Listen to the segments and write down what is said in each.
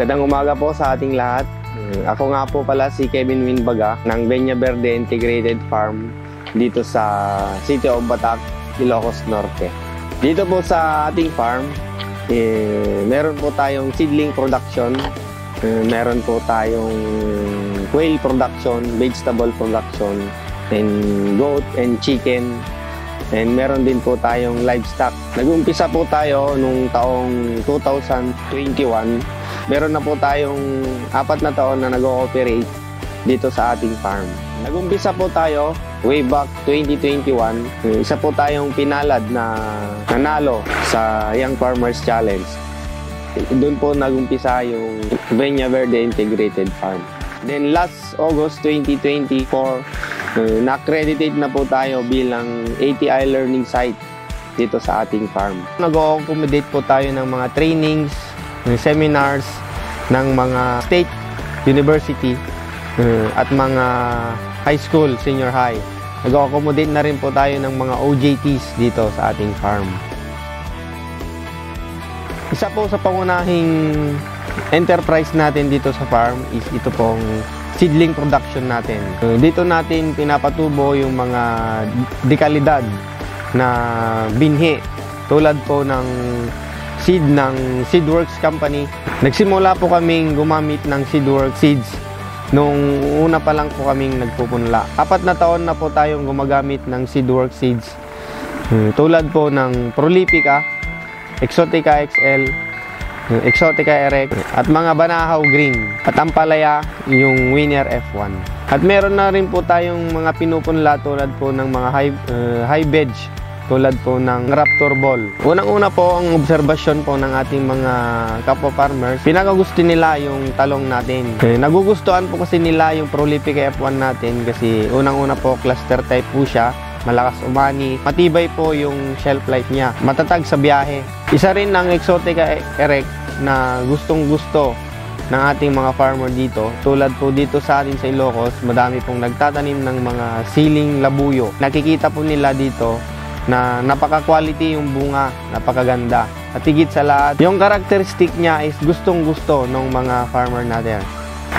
Magandang umaga po sa ating lahat. Ako nga po pala si Kevin Winbaga ng Beña Verde Integrated Farm dito sa City of Batac, Ilocos Norte. Dito po sa ating farm, meron po tayong seedling production, meron po tayong quail production, vegetable production, and goat and chicken, and meron din po tayong livestock. Nag-umpisa po tayo nung taong 2021. Meron na po tayong 4 na taon na nag-ooperate dito sa ating farm. Nag-umpisa po tayo way back 2021. Isa po tayong pinalad na nanalo sa Young Farmers Challenge. Doon po nag-umpisa yung Beña Verde Integrated Farm. Then last August 2024, na-accredited na po tayo bilang ATI Learning Site dito sa ating farm. Nag-accommodate po tayo ng mga trainings, seminars ng mga state university at mga high school, senior high. Nag-accommodate na rin po tayo ng mga OJTs dito sa ating farm. Isa po sa pangunahing enterprise natin dito sa farm is ito pong seedling production natin. Dito natin pinapatubo yung mga dekalidad na binhi tulad po ng seed ng Seedworks Company. Nagsimula po kaming gumamit ng Seedworks seeds nung una pa lang po kaming nagpupunla. 4 na taon na po tayong gumagamit ng Seedworks seeds. Tulad po ng Prolifica, Exotica XL, Exotica Erect, at mga Banahaw Green, at Ampalaya, yung Winner F1. At meron na rin po tayong mga pinupunla tulad po ng mga high veg, tulad po ng Raptor Ball. Unang-una po ang obserbasyon po ng ating mga kapwa farmers, pinakagusto nila yung talong natin. Nagugustuhan po kasi nila yung Prolifica F1 natin kasi unang-una po cluster type po siya, malakas umani, matibay po yung shelf life niya, matatag sa biyahe. Isa rin ang Exotica Erect na gustong-gusto ng ating mga farmer dito. Tulad po dito sa atin sa Ilocos, madami pong nagtatanim ng mga siling labuyo. Nakikita po nila dito na napaka-quality yung bunga, napakaganda. At higit sa lahat, yung karakteristik niya is gustong-gusto ng mga farmer natin.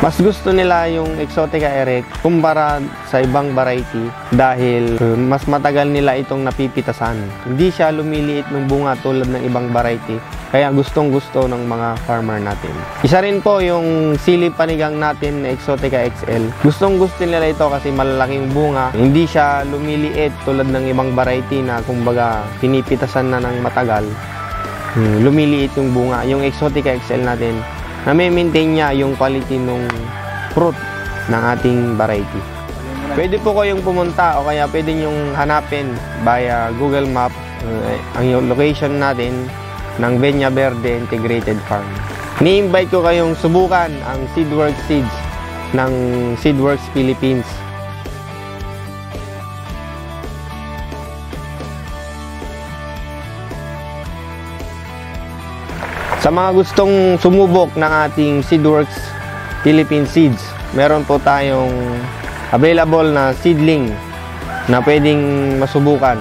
Mas gusto nila yung Exotica Erect kumpara sa ibang variety dahil mas matagal nila itong napipitasan. Hindi siya lumiliit ng bunga tulad ng ibang variety, kaya gustong-gusto ng mga farmer natin. Isa rin po yung sili panigang natin na Exotica XL. Gustong-gusto nila ito kasi malalaking bunga. Hindi siya lumiliit tulad ng ibang variety na kumbaga pinipitasan na ng matagal. Lumiliit yung bunga. Yung Exotica XL natin, na-maintain niya yung quality ng fruit ng ating variety. Pwede po kayong pumunta o kaya pwede nyong hanapin via Google Map ang location natin ng Beña Verde Integrated Farm. Ni-invite ko kayong subukan ang Seedworks seeds ng Seedworks Philippines. Sa mga gustong sumubok ng ating Seedworks Philippine Seeds, meron po tayong available na seedling na pwedeng masubukan.